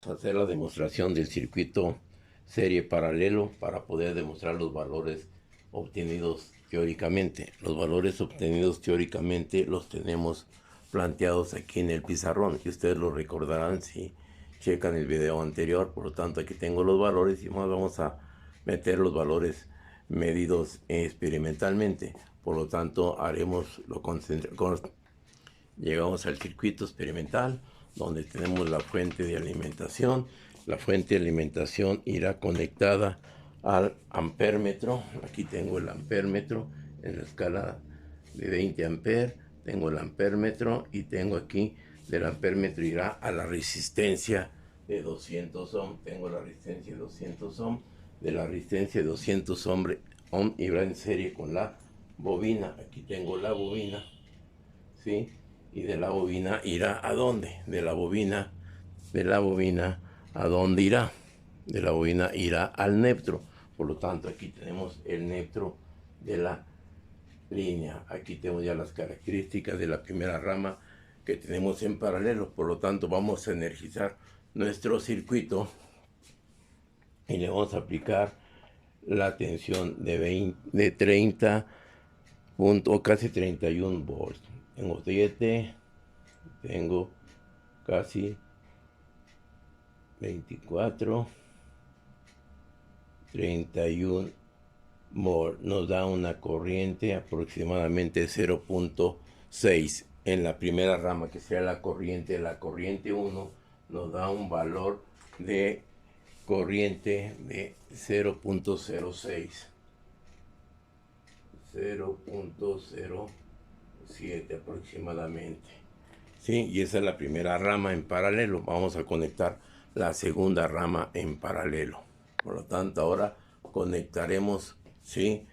Hacer la demostración del circuito serie paralelo para poder demostrar los valores obtenidos teóricamente. Los valores obtenidos teóricamente los tenemos planteados aquí en el pizarrón, y ustedes lo recordarán si checan el video anterior. Por lo tanto, aquí tengo los valores y más vamos a meter los valores medidos experimentalmente. Por lo tanto, llegamos al circuito experimental, donde tenemos la fuente de alimentación. La fuente de alimentación irá conectada al ampérmetro. Aquí tengo el ampérmetro en la escala de 20 amperes. Tengo el ampérmetro y tengo aquí del ampérmetro irá a la resistencia de 200 ohm. Tengo la resistencia de 200 ohm. De la resistencia de 200 ohm irá en serie con la bobina. Aquí tengo la bobina, ¿sí? Y de la bobina irá ¿a dónde? De la bobina ¿a dónde irá? De la bobina irá al neutro. Por lo tanto, aquí tenemos el neutro de la línea. Aquí tenemos ya las características de la primera rama que tenemos en paralelo. Por lo tanto, vamos a energizar nuestro circuito y le vamos a aplicar la tensión de 30 o casi 31 volts. Tengo 7, tengo casi 24, 31 volt. Nos da una corriente aproximadamente 0.6 en la primera rama, que sea la corriente 1 nos da un valor de corriente de 0.06, 0.07 aproximadamente, ¿sí? Y esa es la primera rama en paralelo. Vamos a conectar la segunda rama en paralelo. Por lo tanto, ahora conectaremos, ¿sí?,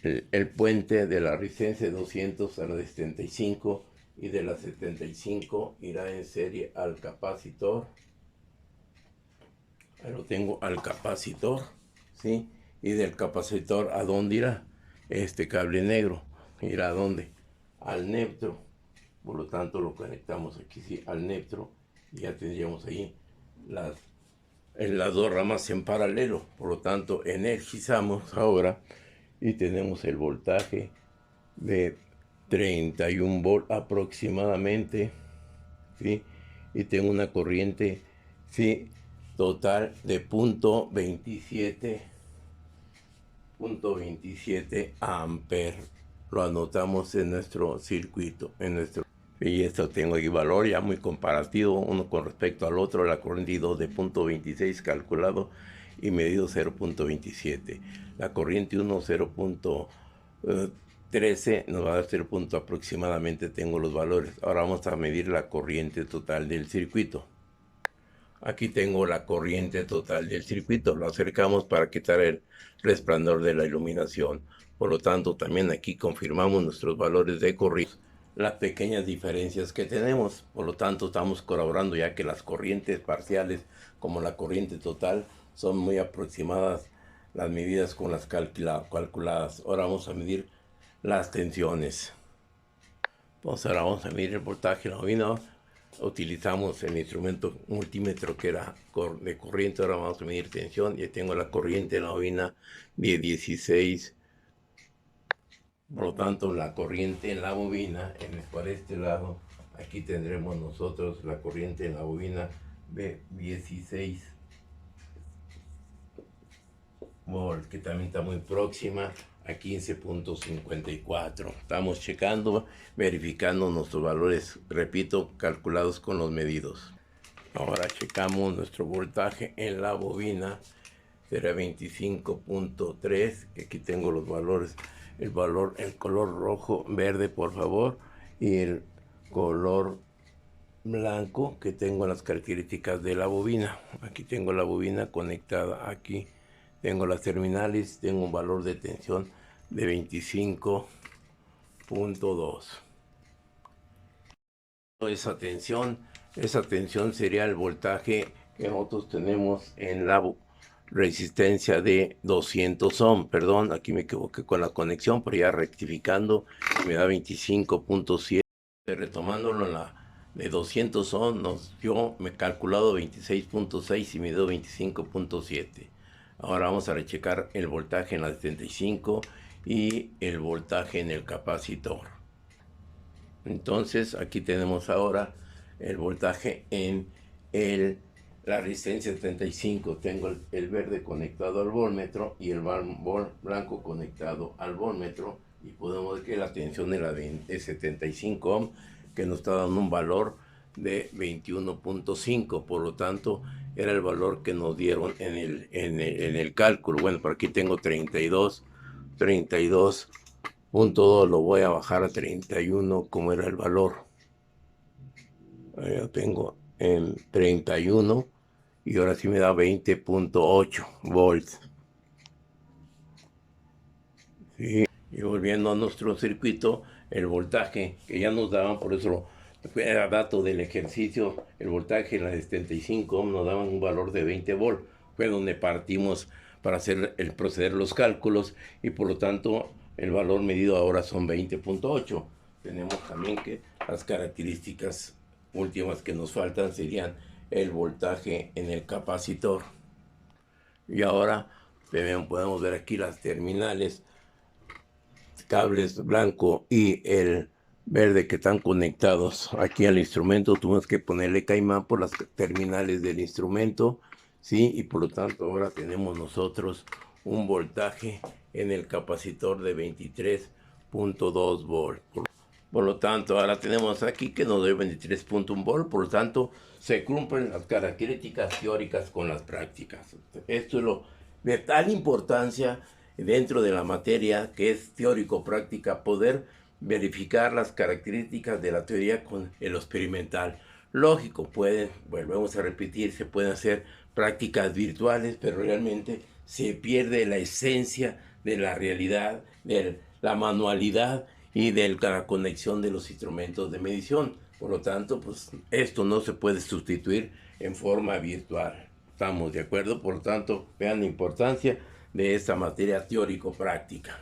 el puente de la resistencia 200 a la de 75, y de la 75 irá en serie al capacitor. Ahí lo tengo, al capacitor, ¿sí? Y del capacitor, ¿a dónde irá? Este cable negro irá ¿a dónde? Al neutro. Por lo tanto, lo conectamos aquí, sí, al neutro, y ya tendríamos ahí las dos ramas en paralelo. Por lo tanto, energizamos ahora y tenemos el voltaje de 31 volt aproximadamente, ¿sí? Y tengo una corriente, ¿sí?, total de 0.27 amperes. Lo anotamos en nuestro circuito, y esto tengo aquí valor ya muy comparativo uno con respecto al otro. La corriente 2 de 0.26 calculado y medido 0.27. La corriente 1 0.13 nos va a dar 0. Aproximadamente tengo los valores. Ahora vamos a medir la corriente total del circuito. Aquí tengo la corriente total del circuito. Lo acercamos para quitar el resplandor de la iluminación. Por lo tanto, también aquí confirmamos nuestros valores de corriente, las pequeñas diferencias que tenemos. Por lo tanto, estamos corroborando ya que las corrientes parciales, como la corriente total, son muy aproximadas las medidas con las calculadas. Ahora vamos a medir las tensiones. Pues ahora vamos a medir el voltaje en la bobina. Utilizamos el instrumento multímetro que era de corriente. Ahora vamos a medir tensión. Ya tengo la corriente en la bobina de 16. Por lo tanto, la corriente en la bobina, por este lado, aquí tendremos nosotros la corriente en la bobina de 16 volt, que también está muy próxima a 15.54. Estamos checando, verificando nuestros valores, repito, calculados con los medidos. Ahora checamos nuestro voltaje en la bobina. Será 25.3, que aquí tengo los valores. El color rojo, verde, por favor, y el color blanco, que tengo las características de la bobina. Aquí tengo la bobina conectada, aquí tengo las terminales, tengo un valor de tensión de 25.2. Esa tensión sería el voltaje que nosotros tenemos en la resistencia de 200 ohm. Perdón, aquí me equivoqué con la conexión, pero ya rectificando, me da 25.7. Retomándolo en la de 200 ohms nos dio, me he calculado 26.6 y me dio 25.7. Ahora vamos a rechecar el voltaje en la 75 y el voltaje en el capacitor. Entonces aquí tenemos ahora el voltaje en la resistencia 75. Tengo el verde conectado al voltmetro y el blanco conectado al voltmetro, y podemos ver que la tensión era de 75 ohms, que nos está dando un valor de 21.5. Por lo tanto, era el valor que nos dieron en el cálculo. Bueno, por aquí tengo 32.2, lo voy a bajar a 31 como era el valor. Ahí lo tengo en 31 y ahora sí me da 20.8 volts. ¿Sí? Y volviendo a nuestro circuito, el voltaje que ya nos daban, por eso era dato del ejercicio, el voltaje en la 75 ohms nos daban un valor de 20 volts. Fue donde partimos para proceder los cálculos, y por lo tanto el valor medido ahora son 20.8. Tenemos también que las características últimas que nos faltan serían el voltaje en el capacitor. Y ahora podemos ver aquí las terminales, cables blanco y el verde que están conectados aquí al instrumento. Tuvimos que ponerle caimán por las terminales del instrumento, ¿sí? Y por lo tanto ahora tenemos nosotros un voltaje en el capacitor de 23.2 volts. Por lo tanto, ahora tenemos aquí que nos da 23.1 volts. Por lo tanto, se cumplen las características teóricas con las prácticas. Esto es lo de tal importancia dentro de la materia que es teórico-práctica, poder verificar las características de la teoría con el experimental. Lógico, volvemos a repetir, se pueden hacer prácticas virtuales, pero realmente se pierde la esencia de la realidad, de la manualidad y de la conexión de los instrumentos de medición. Por lo tanto, pues esto no se puede sustituir en forma virtual. ¿Estamos de acuerdo? Por lo tanto, vean la importancia de esta materia teórico-práctica.